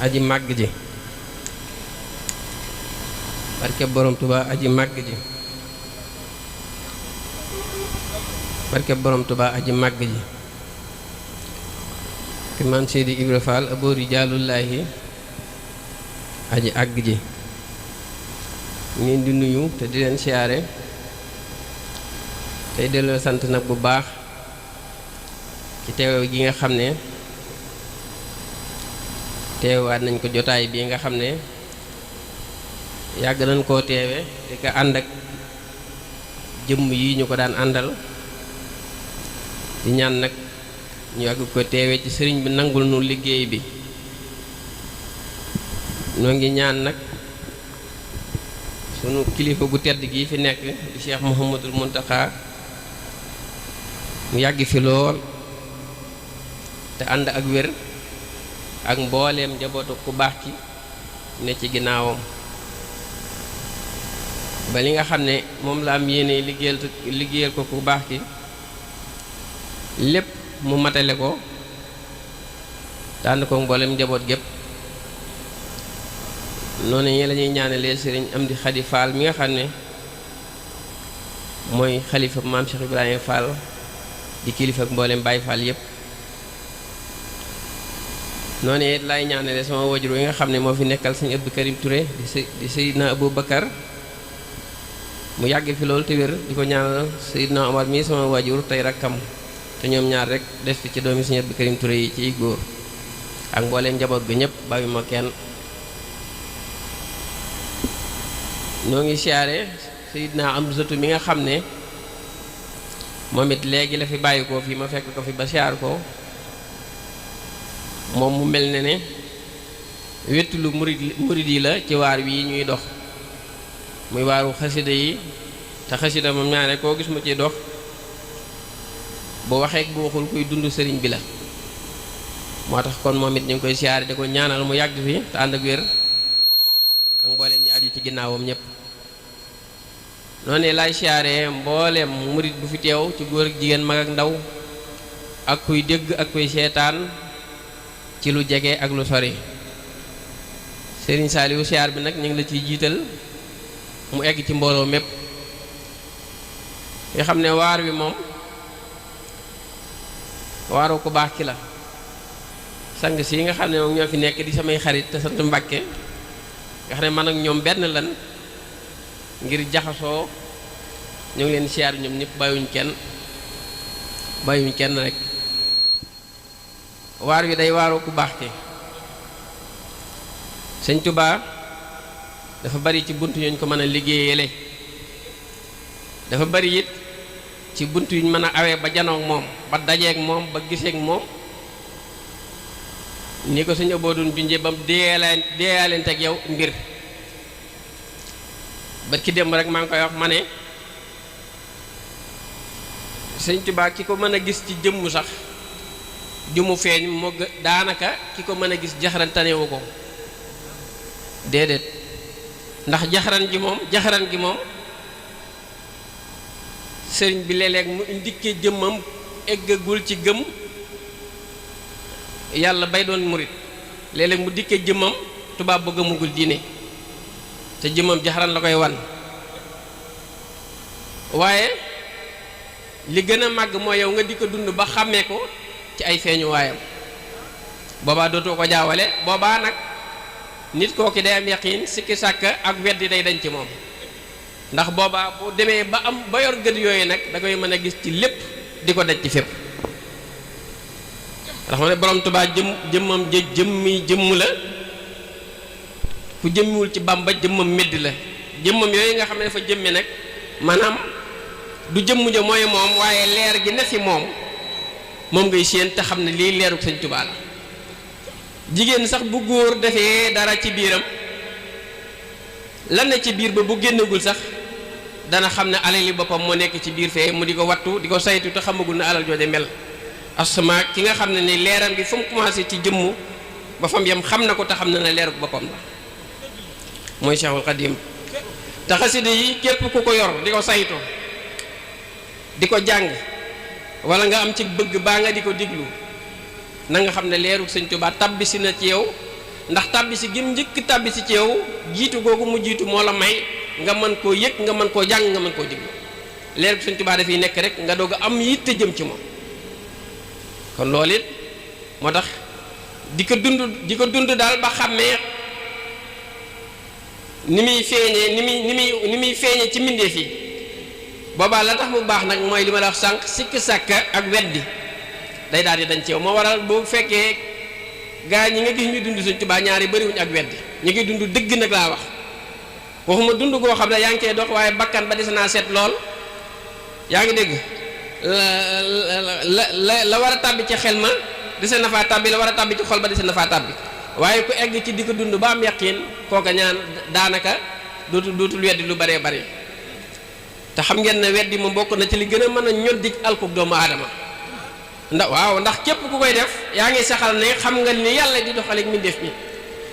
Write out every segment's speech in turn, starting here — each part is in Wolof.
aji màgg ji barkeb borom Tuubaa aji màgg ji barkeb borom Tuubaa aji màgg ji ki maam Seydi Ibra Fall aboori jaalullaahi aji àgg ji ngeen di nuyu te di leen siyaare tey delloo sant nag bu baax ci teew gi nga xam ne teewaat nañ ko jotaay bii nga xam ne yàgg nañ koo teewe di ko ànd ak jëmm yi ñu ko daan àndal di ñaan nag ñu yàgg ko teewe ci sëriñ bi nangul nu liggéey bi noo ngi ñaan nag sunu kilifa gu tedd gi fi nekk di Cheikh Mouhamadul Mountakha mu yàgg fi lool te ànd ak wér ak mbooleem njabootu ku baax ki ne ci ginnaawam ba li nga xam ne moom la am yéene liggéeyal ko ku baax ki lépp mu matale ko te ànd ko mbooleem njaboot gépp noonu ñi la ñuy ñaanalee sëriñ Amdi Xadi Fall mi nga xam ne mooy xalifa maam Cheikh Ibrahima Fall di kilifa ak mboolem Baye Fall yépp noonu it laay ñaanalee sama wajur yi nga xam ne moo fi nekkal sëñ Abdou Karim Touré di Seydina Abou Bakar mu yàgg fi loolu te wér di ko ñaanal Seydina Omar mii sama wajur tey rakkam te ñoom ñaar rek des fi ci doomi sëñ Abdou Karim Touré yi ciy góor ak mbooleem njaboot ga ñëpp bàyyi ma kenn ñoo ngi siyaare Seydina Amzatu mi nga xam ne moom it léegi la fi bàyyi ko fii ma fekk ko fi ba siyaar ko moom mu mel ne wettulu murid yi la ci waar wi ñuy dox muy waaru xasida yi te xasida moom ñaare koo gis mu ci dox bu waxee bu waxul kuy dund sëriñ bi la moo tax kon moom it ñu ngi koy siyaare di ko ñaanal mu yàgg fi te ànd ak wér ak mbooleem ñi aju ci ginnaawam ñëpp noonu lay siyaare mbooleem murid bu fi teew ci góor ak jigéen mag ak ndaw ak kuy dégg ak kuy seetaan ci lu jege ak lu sori Serigne Saliou siyaar bi nag ñu ngi la ciy jiital mu egg ci mbooloo mépp nga xam ne waar wi moom waaru ku baax ki la sang si nga xam ne moom ñoo fi nekk di samay xarit te sant Mbàkke nga xam ne man ak ñoom benn lan ngir jaxasoo ñu ngi leen siyaar ñoom ñëpp bàyyuñ kenn rek waar wi day waaru ku baax ki Sëñ Tuubaa dafa bari ci bunt yuñ ko mën a liggéeyale dafa bari it ci bunt yuñ mën a awee ba janoog moom ba dajeeg moom ba giseeg moom ni ko Sëñ Abo doon junje ba mu deeyalante ak yow mbir ba ki démb rek maa ngi koy wax ma ne Sëñ Tuubaa ki ko mën a gis ci jëmm sax jumu feeñ moo daanaka ki ko mën a gis jaxaran tanewu ko déedéet ndax jaxaran gi moom sëriñ bi léeg-léeg mu indikkee jëmmam eggagul ci gëm yàlla bay doon murit léeg-léeg mu dikkee jëmmam tubaab ba gëmugul diine te jëmmam jaxaran la koy wan waaye li gën a màgg mooy yow nga di ko dund ba xàmmee ko ci ay feeñu waayam boobaa dootoo ko jaawale boobaa nag nit kooki day am yaqiin sikki sàkk ak weddi day dañ ci moom ndax boobaa bu demee ba am ba yor gët yooyu nag da koy mën a gis ci lépp di ko daj ci fépp ndax ma ne borom Tuubaa jëmmam jëmm la ku jëmmiwul ci Bàmba jëmmam medd la jëmmam yooyu nga xam ne dafa jëmme nag maanaam du jëmm ja mooy moom waaye leer gi ne fi moom ngay séen te xam ne lii leeruk Sëñ Tuubaa la jigéen sax bu góor defee dara ci biiram lan ne ci biir ba bu génnagul sax dana xam ne alali boppam moo nekk ci biir fee mu di ko wattu di ko saytu te xamagul na alal jooje mel asma ki nga xam ne ni leeram gi fu mu commencé ci jëmm ba fam yam xam na ko te xam na ne leeruk boppam la mooy Cheikhul Khadim te xasida yi képp ku ko yor di ko saytu di ko jàng wala nga am ci bëgg baa nga di ko diglu na nga xam ne leeruk Sëñ Tuubaa tabbisi na ci yow ndax tàbbi si gim njëkk tàbbi si ci yow jiitu googu mu jiitu moo la may nga mën koo yëg nga mën koo jàng nga mën koo déglu leer Sëñ Tuubaa dafay nekk rek nga doog a am yitte jëm ci moom kon loolu it moo tax di ko dund daal ba xàmmee ni muy feeñee ni muy feeñee ci mbindeef yi boobaa la tax mu baax nag mooy li ma la wax sànq sikk sàkk ak weddi day daal di dañ ci yow moo waral boo fekkee gaa ñi nga gis ñu dund Sëñ Tuubaa ñaari bariwuñ ak weddi ñu ngi dund dëgg nag laa wax waxuma dund goo xam ne yaa ngi koy dox waaye bakkan ba des naa seet lool yaa ngi dégg la war a tàbbi ci xel ma dese na faa tàbbi la war a tàbbi ci xol ba dese na faa tàbbi waaye ku egg ci di ko dund ba am yaqin kooka ñaan daanaka dootul weddi lu baree bari te xam ngeen ne weddi moom bokk na ci li gën a mën a ñoddi alkuk doomu aadama ndax képp ku koy def yaa ngi saxal ne xam nga ni yàlla di doxaleeg mbindeef mi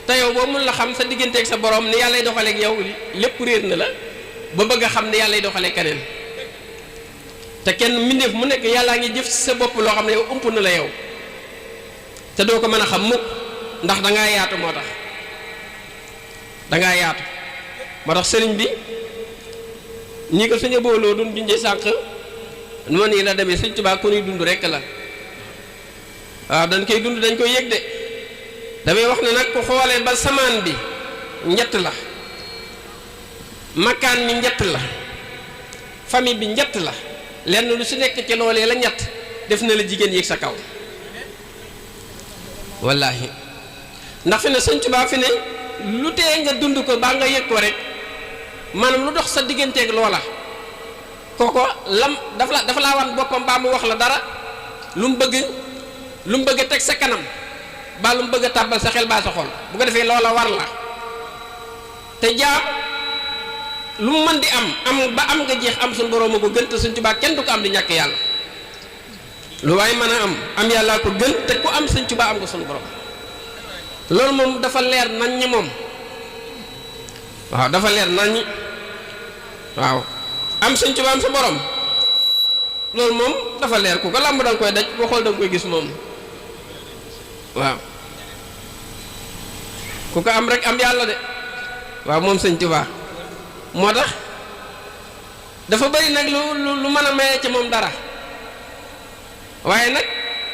te yow boo mun la xam sa digganteeg sa borom ni yàlla doxaleeg yow lépp réer na la ba bëgg a xam ne yàlla doxaleeg keneen te kenn mbindeef mu nekk yàllaa ngi jëf ci sa bopp loo xam ne yow ump na la yow te doo ko mën a xam mukk ndax dangaa yaatu moo tax sëriñ bi ñi ko suñu booloo dun junjee sànq nu nii la demee Sëñ Tuubaa ku ñuy dund rekk la waaw dañ koy dund dañ koy yëg de damay wax ne nag ku xoolee ba samaan bi njett la makkaan mi njett la famille bi njett la lenn lu si nekk ci loolee la ñett def na la jigéen yéeg sa kaw wallaahi ndax fi ne Sëñ Tuubaa fi ne lu tee nga dund ko baa nga yëg ko rek maanaam lu dox sa digganteeg loola kooko dafa laa wan boppam baa mu wax la dara lu mu bëgg a teg sa kanam baa lu mu bëgg a tàbbal sa xel baa sa xol bu ko defee loola war la te jaam lu mu mën di am ba am nga jeex am suñu borom a ko gën te Sëñ Tuubaa kenn du ko am di ñàkk yàlla lu waaye mën a am yàllaa ko gën te ku am Sëñ Tuubaa am nga suñu borom loolu moom dafa leer nañ ñi moom waaw dafa leer nañ ñi waaw am Sëñ Tuubaa am sa borom loolu moom dafa leer ku ko làmb danga koy daj boo xool danga koy gis moom waaw ku ko am rek am yàlla de waaw moom Sëñ Tuubaa moo tax dafa bari nag lu mën a maye ci moom dara waaye nag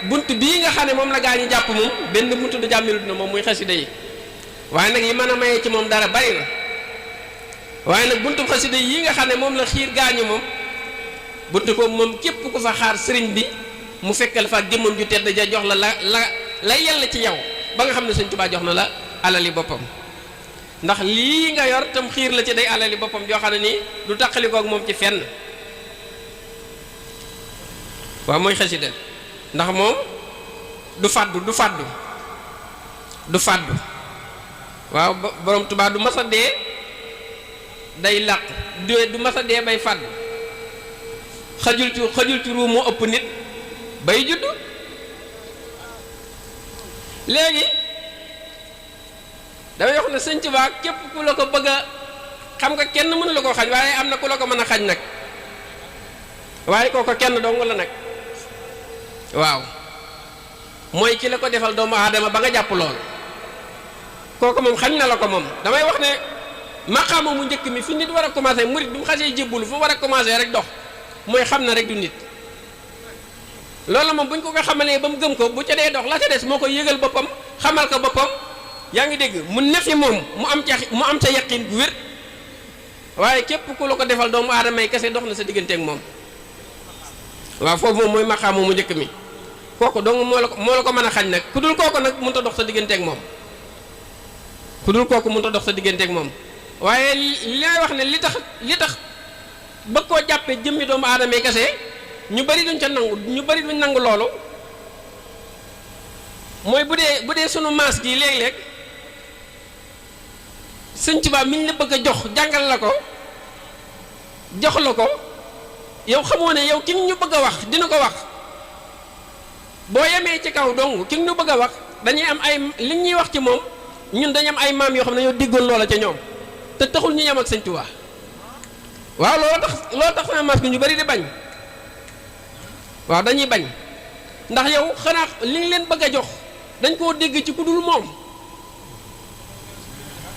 bunt bii nga xam ne moom la gaa ñi jàpp moom benn bunt du jàmmilut na moom muy xasida yi waaye nag yi mën a maye ci moom dara bari na waaye nag buntu xasida yi nga xam ne moom la xiir gaañu moom buntu ko moom képp ku fa xaar sëriñ bi mu fekkal fa jëmmam ju tedd ja jox la yàlla ci yow ba nga xam ne Sëñ Tuubaa jox na la alali boppam ndax lii nga yor tam xiir la ci day alali boppam joo xam ne nii du tàqalikoo ak moom ci fenn waaw mooy xasida ndax moom du fàddu waaw borom Tuubaa du mas a dee day làq du mas a dee bay fàddu xajul ci ruu moo ëpp nit bay juddu léegi damay wax ne Sëñ Tuubaa képp ku la ko bëgg a xam nga kenn mënu la koo xañ waaye am na ku la ko mën a xañ nag waaye kooko kenn dong la nag waaw mooy ki la ko defal doomu aadama ba nga jàpp lool kooku moom xañ na la ko moom damay wax ne maqaama mu njëkk mi fi nit war a commencé murit bi mu xasee jébbulu fu war a commencé rek dox mooy xam na rek du nit loolu moom buñ ko xamalee ba mu gëm ko bu ca dee dox la ca des moo koy yëgal boppam xamal ko boppam yaa ngi dégg mu nefi moom mu am ca yaqin gu wér waaye képp ku la ko defal doomu aadama yi kese dox na sa digganteeg moom waaw foofu moom mooy maqaama mu njëkk mi kooku donc moo la ko mën a xañ nag ku dul kooku nag mënut a dox sa digganteeg moom waaye li may wax ne li tax bëgg koo jàppee jëmmi doomu aadama yi kese ñu bari duñ ca nangu ñu bari duñ nangu loolu mooy bu dee sunu maas gi léeg-léeg Sëñ Tuubaa miñ la bëgg a jox jàngal la ko jox la ko yow xamoo ne yow ki ñu bëgg a wax dina ko wax boo yemee ci kaw dong ki ñu bëgg a wax dañuy am ay li ñuy wax ci moom ñun dañu am ay maam yoo xam ne ñoo diggoon loola ca ñoom te taxul ñu yem ak Sëñ Tuubaa waaw loolu tax sama maas gi ñu bari di bañ waaw dañuy bañ ndax yow xanaa li ñu leen bëgg a jox dañ koo dégg ci ku dul moom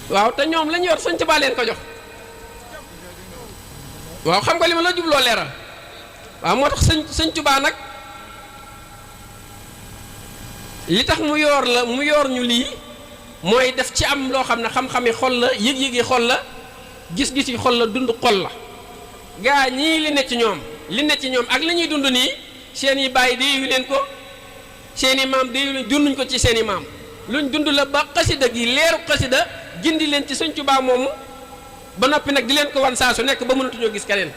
waaw te ñoom lañu yor sëñ Tuubaa leen ko jox waaw xam nga li ma la jubloo leeral waaw moo tax sëñ Tuubaa nag li tax mu yor ñu lii mooy def ci am loo xam ne xam-xami xol la yëg-yëgi xol la gis-gis yi xol la dund xol la gaa ñii li ne ci ñoom ak li ñuy dund nii seen i bàyyi déeyu leen ko seen i maam déeyu leen dunduñ ko ci seen i maam luñ dund la ba xasida gi leeru xasida gindi leen ci sëñ Tuubaa moomu ba noppi nag di leen ko wan saa su nekk ba mënatuñoo gis keneen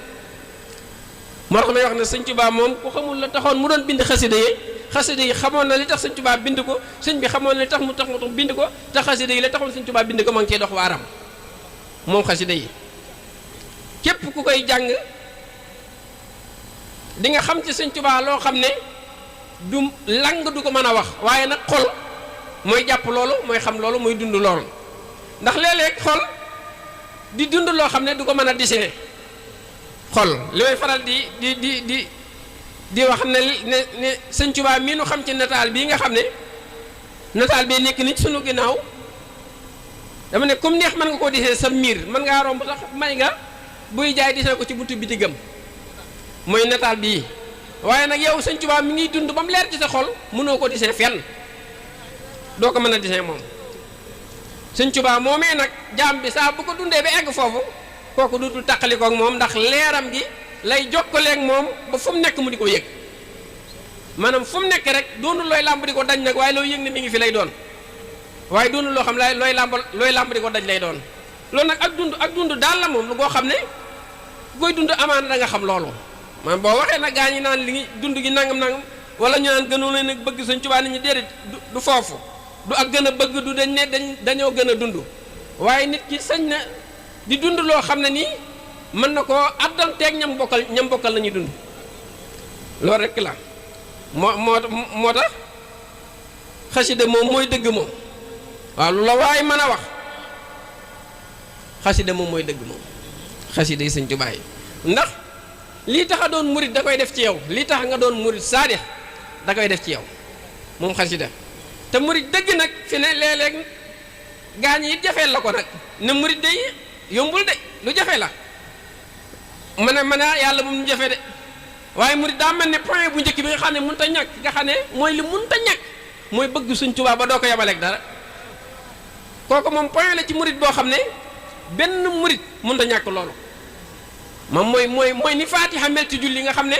moo tax may wax ne sëñ Tuubaa moom ku xamul la taxoon mu doon bind xasida yi xamoon na li tax sëñ Tuubaa bind ko sëñ bi xamoon na li tax mu bind ko te xasida yi la taxoon sëñ Tuubaa bind ko ma ngi cee dox waaram moom xasida yi képp ku koy jàng di nga xam ci sëñ Tuubaa loo xam ne du lang du ko mën a wax waaye nag xol mooy jàpp loolu mooy xam loolu mooy dund loolu ndax léeg-léeg xol di dund loo xam ne du ko mën a dessiné xol li may faral di wax ne sëñ Tuubaa mii nu xam ci nataal bii nga xam ne nataal bii nekk nit sunu ginnaaw dama ne comme neex mën nga koo dessiné sa miir mën ngaa romb sax may nga buy jaay dessiné ko ci buntu bitigam mooy nataal bii waaye nag yow sëñ Tuubaa mi ngi dund ba mu leer ci sa xol mënoo ko dessiné fenn doo ko mën a dessiné moom sëñ Tuubaa moomee nag jaam bi saa bu ko dundee ba egg foofu kooku duutul tàqalikoo ak moom ndax leeram gi lay jokkaleeg moom ba fu mu nekk mu di ko yëg maanaam fu mu nekk rek doonul looy làmb di ko daj nag waaye loo yëg ne mi ngi fi lay doon waaye doonul loo xam ne looy làmb di ko daj lay doon loolu nag ak dund daal la moom lu goo xam ne ku koy dund amaana da nga xam loolu man boo waxee nag gaa ñi naan li dund gi nangam wala ñu naan gënoon leen bëgg sëñ Tuubaa nit ñi déedéet du foofu du ak gën a bëgg du dañ ne dañoo gën a dund waaye nit ki sañ na di dund loo xam ne nii mën na koo addanteeg ñam bokkal la ñuy dund loolu rekk la moo tax xasida moom mooy dëgg moom waaw lu la waaye mën a wax xasida moom mooy dëgg moom xasida yi sëñ Tuubaa yi ndax lii tax a doon murit da koy def ci yow lii tax nga doon murit saadix da koy def ci yow moom xasida te murit dëgg nag fi ne léeg-léeg gaañ yi jafeel la ko nag ne murit day yombul de lu jafe la mën a yàlla bu mu jafe de waaye murit daa mel ne point bu njëkk bi nga xam ne mënut a ñàkk nga xam ne mooy li mënut a ñàkk mooy bëgg Sëñ Tuubaa ba doo ko yabaleeg dara kooku moom point la ci murit boo xam ne benn murit mënut a ñàkk loolu moom mooy ni Faatiha mel ci julli nga xam ne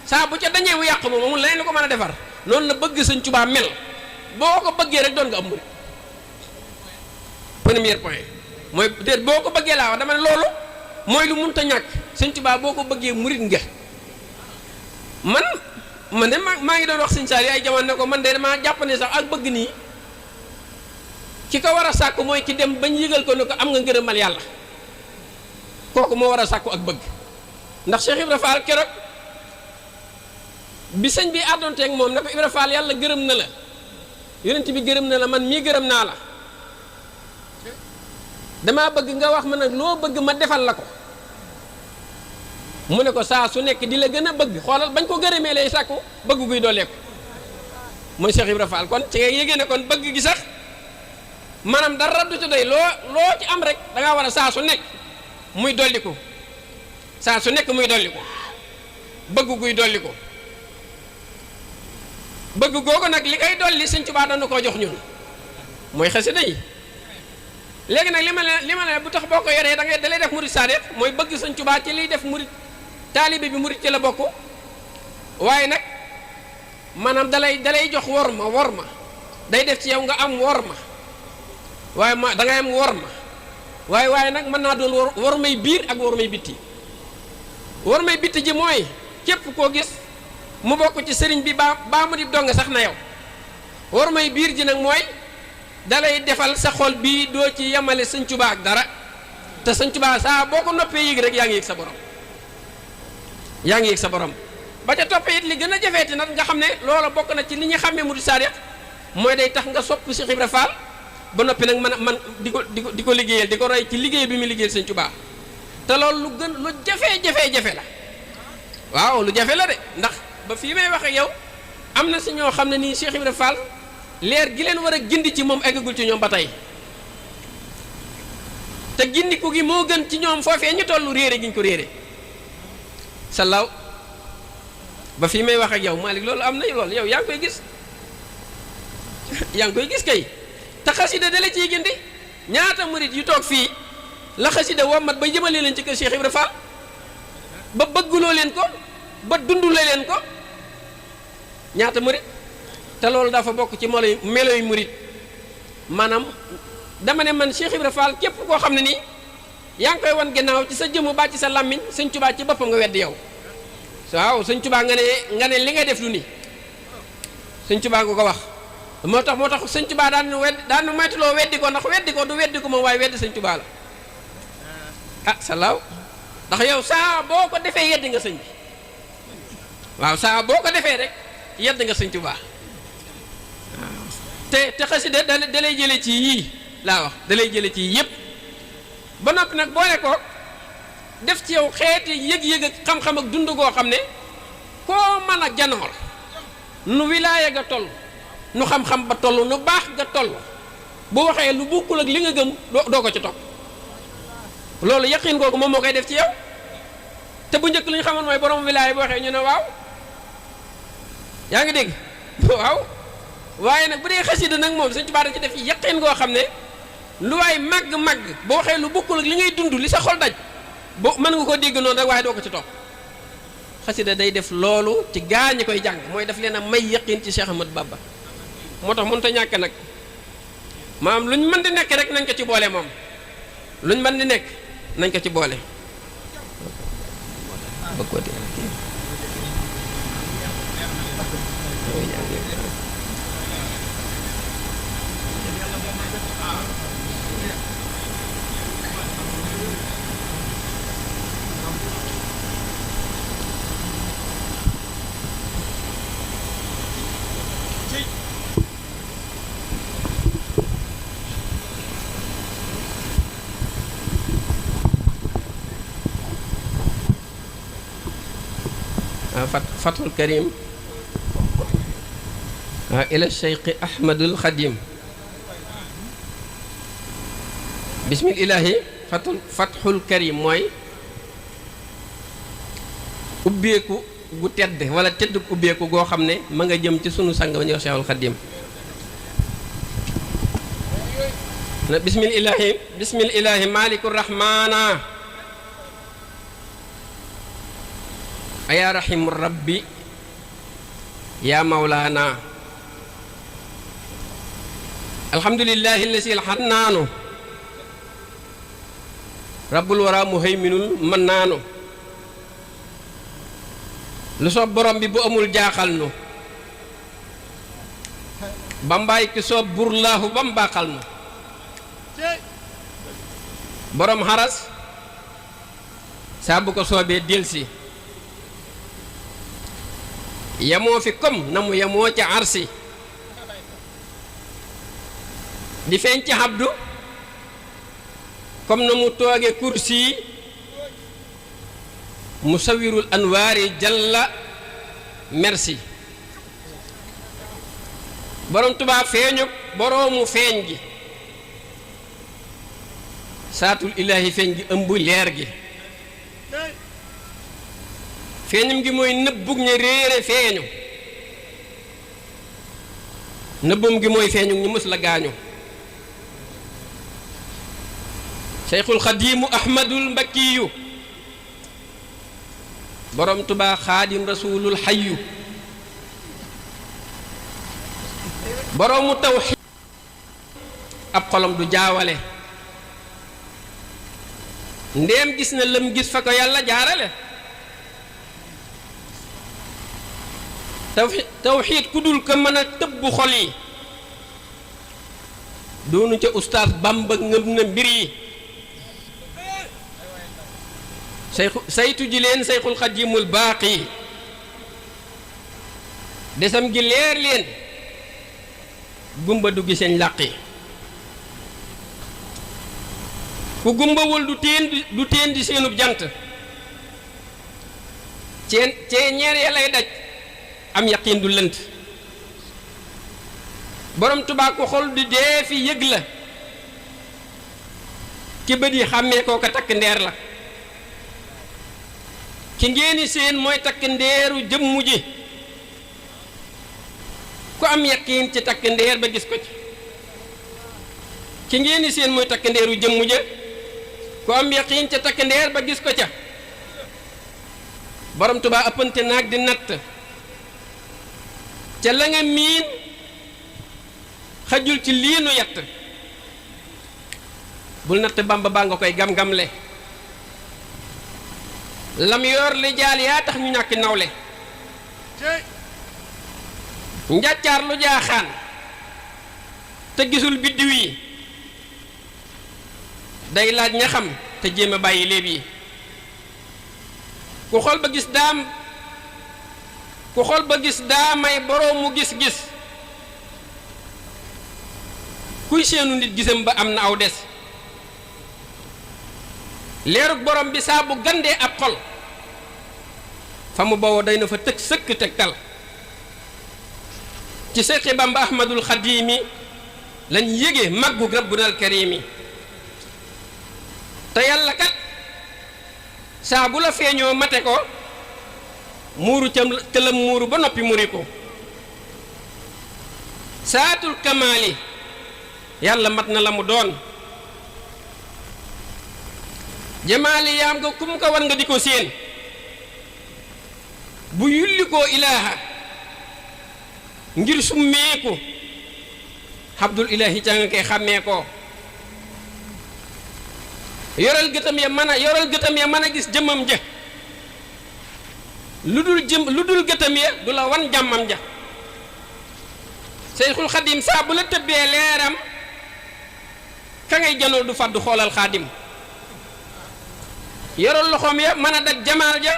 saa bu ca dañee wu yàq moom amul leneen lu ko mën a defar loolu la bëgg Sëñ Tuubaa mel boo ko bëggee rek doon nga am murit premier point mooy déet boo ko bëggee laa wax dama ne loolu mooy lu mënut a ñàkk Sëñ Tuubaa boo ko bëggee murit nga man de maa ngi doon wax Sëñ Saaliw ay jamono ne ko man de damaa jàpp ne sax ak bëgg nii ki ko war a sàkku mooy ki dem bañ yëgal ko ne ko am nga ngërëmal yàlla kooku moo war a sàkku ak bëgg ndax Cheikh Ibra Fall keroog bi sëñ bi àddoonteeg moom ne ko Ibra Fall yàlla gërëm na la yonent bi gërëm na la man mii gërëm naa la damaa bëgg nga wax ma nag loo bëgg ma defal la ko mu ne ko saa su nekk di la gën a bëgg xoolal bañ ko gërëmee lay sàkku bëgg guy dooleeku mooy Cheikh Ibra Fall kon ci ngay yégée ne kon bëgg gi sax maanaam dara du ci doy loo ci am rek da ngaa war a saa su nekk muy dolliku saa su nekk muy dolliku bëgg guy dolliku bëgg googu nag li koy dolli Sëñ Tuubaa dana koo jox ñun mooy xasida yi léegi nag li ma ne bu tax boo ko yoree da lay def murit saadiq mooy bëgg Sëñ Tuubaa ci liy def murit taalibe bi murit ci la bokk waaye nag maanaam dalay jox wor ma day def ci yow nga am wor ma waaye da ngay am wor ma waaye nag mën naa doon wor may biir ak wor may bitti wor may bitti ji mooy képp koo gis mu bokk ci sëriñ bi baa mu di dong sax na yow wor may biir ji nag mooy dalay defal sa xol bii doo ci yemale Sëñ Tuubaa ak dara te Sëñ Tuubaa saa boo ko noppee yëg rek yaa ngi yëg sa borom ba ca toppee it li gën a jafeeti nag nga xam ne loola bokk na ci li ñu xàmmee murid saadiq mooy day tax nga sopp Cheikh Ibra Fall ba noppi nag man di ko liggéeyal di ko roy ci liggéey bi mu liggéeyal Sëñ Tuubaa te loolu lu jafe la waaw lu jafe la de ndax ba fii may wax ak yow am na si ñoo xam ne nii Cheikh Ibra Fall leer gi leen war a gindi ci moom eggagul ci ñoom ba tey te gindiku gi moo gën ci ñoom foofee ñu tollu réere gi ñu ko réere salaaw ba fii may wax ak yow Malick loolu am na loolu yow yaa ngi koy gis yaa ngi koy gis kay te xasida dala ciy gindi ñaata murit yu toog fii la xasida wommat ba jëmale leen ci kër Cheikh Ibra Fall ba bëgguloo leen ko ba dundule leen ko ñaata murit te loolu dafa bokk ci meloy murit maanaam dama ne man Cheikh Ibra Fall képp koo xam ne nii yaa ngi koy wan gannaaw ci sa jëmm ba ci sa làmmiñ sëñ Tuubaa ci boppam nga weddi yow waaw sëñ Tuubaa nga ne li ngay def lu ni sëñ Tuubaa nga ko wax moo tax sëñ Tuubaa daan moytuloo weddi ko ndax weddi ko du weddi ko moom waaye weddi sëñ Tuubaa la ah salaaw ndax yow saa boo ko defee yedd nga sëñ bi waaw saa boo ko defee rek yedd nga sëñ Tuubaa waaw te xasida da lay jële ci yii laa wax da lay jële ci yëpp ba noppi nag boole ko def ci yow xeeti yëg-yëg ak xam-xam ak dund goo xam ne koo mën a janool nu wilaaya ga toll nu xam-xam ba toll nu baax ga toll bu waxee lu bokkul ak li nga gëm doo ko ci topp loolu yaqin googu moom moo koy def ci yow te bu njëkk lu ñu xamoon mooy borom wilaaya bu waxee ñu ne waaw yaa ngi dégg waaw waaye nag bu dee xasida nag moom Sëñ Tuubaa da ci def yaqin goo xam ne lu waay màgg-màgg boo waxee lu bokkul ak li ngay dund li sa xol daj bo mën nga ko dégg noonu rek waaye doo ko ci topp xasida day def loolu ci gaa ñi koy jàng mooy daf leen a may yaqin ci Cheikh Ahmadou Bamba moo tax mënut a ñàkk nag maanaam luñ mën di nekk rek nañ ko ci boole moom luñ mën di nekk nañ ko ci boole Fathul Karim ila Cheikh Ahmadul Khadim bismillahi Fathul Karim mooy ubbeeku gu tedd wala tedd ubbeeku goo xam ne ma nga jëm ci sunu sang ba ñuy wax Cheikhul Khadim na bismillahi malikur rahmana yaa rahimu rabbi yaa mawlaana alhamdulillahi allasi alxannaanu rabbul wara muhayminul mannaanu lu soob borom bi bu amul jaaxal nu bambaay ki soob burlaahu bam baaxal nu borom xaras saa bu ko soobee delsi yamoo fi comme na mu yamoo ca arsi di feeñ ci xabdu comme na mu tooge kursi musawirul anwaari jalla merci borom Tuubaa feeñu boroomu feeñ gi saatul ilaahi feeñ gi ëmb leer gi feeñam gi mooy nëbbug ñu réere feeñu nëbbam gi mooy feeñu ñu mës la gaañu Seyxul Xadiimu Ahmadul Mbakkiyu borom Tuubaa Xaadim Rasuulul Xayyu boroomu tawxiid ab xolam du jaawale ndéem gis na lëm gis fa ko yàlla jaarale tawxiid ku dul ko mën a tëbb xol yi doonu ca ustaas Bamba ngëb na mbir yi saytu ji leen Seyxul Xadiimul Baaqi desam gi leer leen gumba du giseñ làqi ku gumbawul du teen di seenub jant cee ñeer ya lay daj am yaqiin du lënt borom Tuubaa ko xol di dee fi yëg la ki bët yi xàmmee koo ko takk ndeer la ki ngeeni seen mooy takk ndeeru jëmmu ji ku am yaqiin ci takk ndeer ba gis ko ci ki ngeeni seen mooy takk ndeeru jëmmu ja ku am yaqiin ca takk ndeer ba gis ko ca borom Tuubaa ëppante naag di natt ca la nga miin xajul ci lii nu yett bul natt Bamba baa nga koy gam-gamle lam yor li jaal yaa tax ñu ñàkki nawle njàccaar lu jaaxaan te gisul biddiw yi day laaj ña xam te jéem a bàyyi léeb yi ku xool ba gis daa may boroom mu gis-gis kuy seenu nit gisam ba am na aw des leerug borom bi saa bu gandee ab xol fa mu bawoo day na fa tëg sëkk tegtal ci Seexi Bamba Ahmadul Xadiimi lañ yége màggu rabbunal karimi te yàlla kat saa bu la feeñoo mate ko muuru cëlam muuru ba noppi muri ko saatul kamaali yàlla mat na la mu doon jamaali yaam nga kum ko war nga di ko séen bu yulli koo ilaaha ngir summeeku Abdul Ilaahi ca nga koy xàmmee ko yoral gëtam ya mën a gis jëmmam ja lu dul gëtam ya du la wan jàmmam ja Seyxul Xadim saa bu la tëbbee leeram ka ngay janoo du fàddu xoolal xaadim yoral loxoom ya mën a daj jamaal ja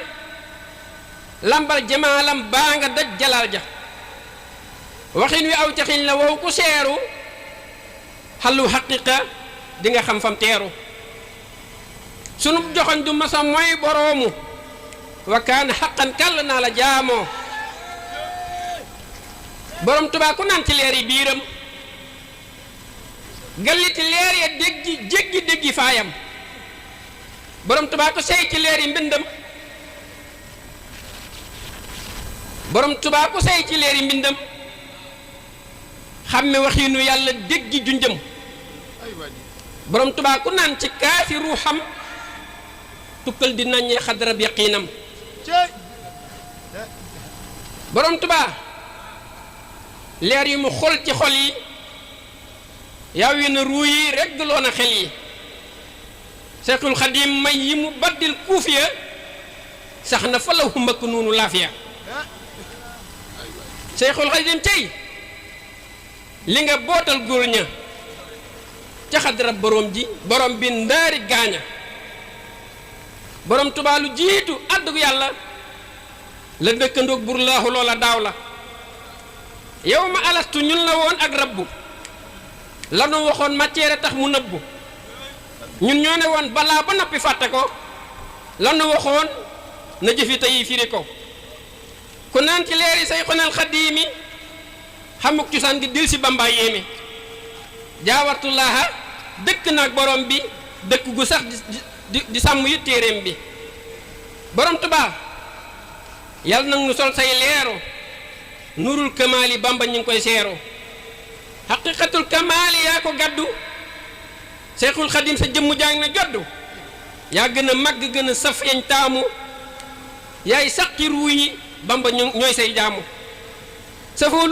lambal jamaalam baa nga daj jalaal ja waxin wi aw caxiñ la wow ku seeru xallu xaqiqa di nga xam fam teeru sunu joxoñ du masa mooy boroomu wa kaana xaqan kàll naa la jaamoo borom Tuubaa ku naan ci leer yi biiram galliti leer ya jéggi faayam borom Tuubaa ku sey ci leer yi mbindam borom Tuubaa ku sey ci leer yi mbindam xàmme waxiinu yàlla déggi junjëm borom Tuubaa ku naan ci kaasi ruuxam tukkal di naññee xadarab yaqiinam borom Tuubaa leer yi mu xol ci xol yi yaw yi na ruu yi reggloo na xel yi Seexul Xadiim may yi mu baddil kuufiya sax na fa law mbëkk nuunu laafiya Seexul Xadiim tey li nga bootal góor ña ca xadarab borom bi ndaari gaaña borom Tuubaa lu jiitu àddug yàlla la dëkkandoog bur laahu loola daaw la yow ma alastu ñun la woon ak rabbu lanu waxoon matière tax mu nëbbu ñun ñoo ne woon balaa ba noppi fàtte ko lanu waxoon na jëfi tey firi ko ku naan ci leeri Sayxunal Xadiimi xamuk cosaan gi dil si Bamba yéeme jaawartullaaha dëkk naag borom bi dëkk gu sax di sàmm yu téeréem bi borom Tuubaa yàlla nag nu sol say leeru nurul kamaali Bamba ñu ngi koy seeru xaqiqatul kamaali yaa ko gaddu Seexul Xadim sa jëmmu jàng na gaddu yaa gën a màgg gën a saf yañ taamu yaay saqi ruu yi Bamba ñooy say jaamu safoo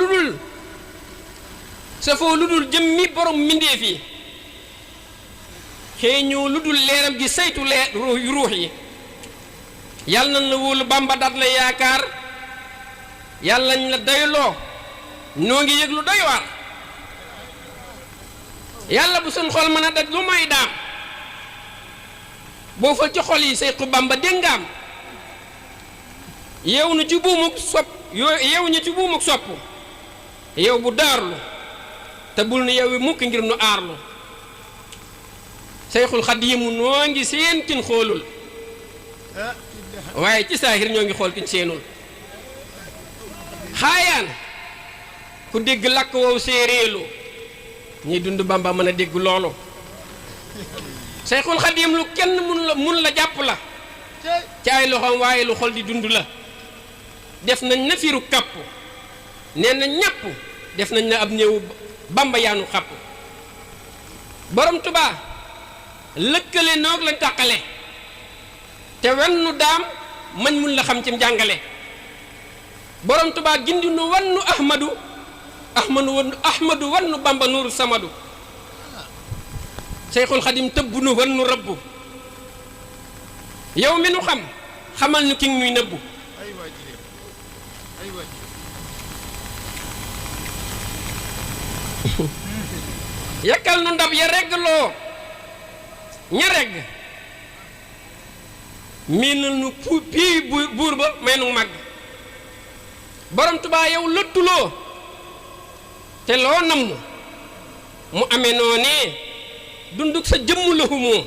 lu dul jëmmi borom mbindéef yi xeeñoo lu dul leeram gi saytu ruux yi yàlla nañ la wóolu Bamba daat la yaakaar yàlla nañ la doyloo noo ngi yëg lu doy waar yàlla bu seen xol mën a daj lu may daam boo fal ci xol yi Seexu Bamba déngaam yeew nu ci buumuk sopp yeew ñu ci buumuk sopp yeew bu daarlu te bul nu yeewi mukk ngir nu aarlu Seexul Xadiimu noo ngi seen kin xoolul waaye ci saahir ñoo ngi xool kin seenul xaayaan ku dégg làkk wow séeréelu ñiy dund Bamba mën a dégg loolu Seyxul Xadim lu kenn mun la jàpp la ci ay loxoom waaye lu xol di dund la. def nañ na firu kàpp nee na ñàpp def nañ na ab néewu Bamba yaanu xàpp borom Tuubaa lëkkale noog lañ tàqale te wannu daam mañ mun la xam ci njàngale borom Tuubaa gindi nu wannu ahmadu wannu Bamba nuuru samadu Seyxul Xadim tëbb nu wannu rëbbu yow mi nu xam xamal nu ki ngi nuy nëbbu yakkal nu ndab ya regg loo ña regg miinal nu pii buur ba may nu màgg borom Tuubaa yow lëttuloo te loo namm mu amee noonee dunduk sa jëmm la humoo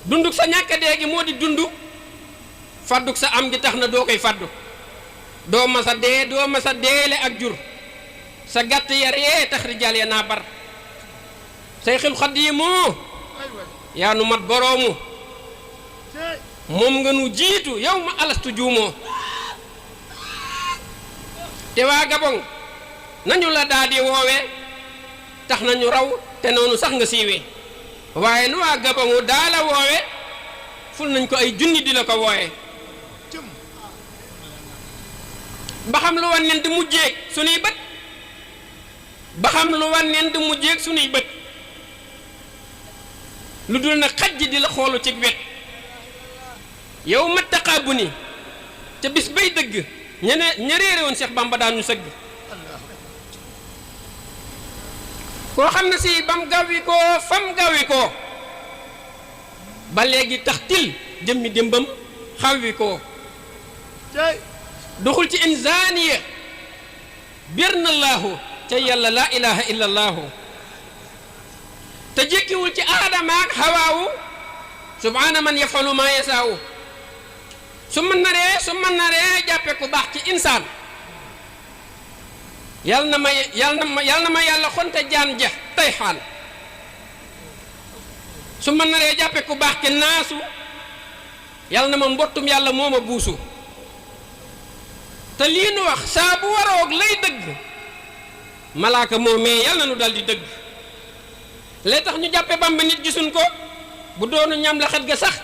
dunduk sa ñàkk dee gi moo di dund fadduk sa am gi tax na doo koy faddu doo masa dee doo masa deele ak jur sa gàtt yar yee tax rijaal ya naa bar Seyxul Xadiim yaa nu mat boroomu moom nga nu jiitu yow ma alastu juumoo te waa Gabon nañu la daa di woowee tax nañu raw te noonu sax nga siiwee waaye nu waa Gabon daa la woowe ful nañ ko ay junni di la ko wooye ba xam lu wannent di mujjeeg sunuy bët ba xam lu wannent di mujjeeg sunuy bët lu dul na xaj di la xoolu ci wet yow ma taqaabu ni ca bis bay dëgg ña réere woon Seex Bamba daan ñu sëgg koo xam ne si bam gawi koo fam gawi koo ba léegi tax til jëmmi démbam xawwi koo doxul ci insaaniya bir na laahu ca yàlla laa ilaha illa allaahu te jékkiwul ci aadama ak hawaawu subhaana man yafalu maa yasaawu su mën naree jàppe ku baax ci insaan yal na ma yàlla xonte jaan ja tey xaan su mën naree jàppe ku baax ci naasu yal na ma mbottum yàlla moo ma buusu te lii nu wax saa bu waroog lay dëgg malaaka moomee yal na nu dal di dëgg lay tax ñu jàppe Bamba nit gisuñ ko bu doonu ñam la xet ga sax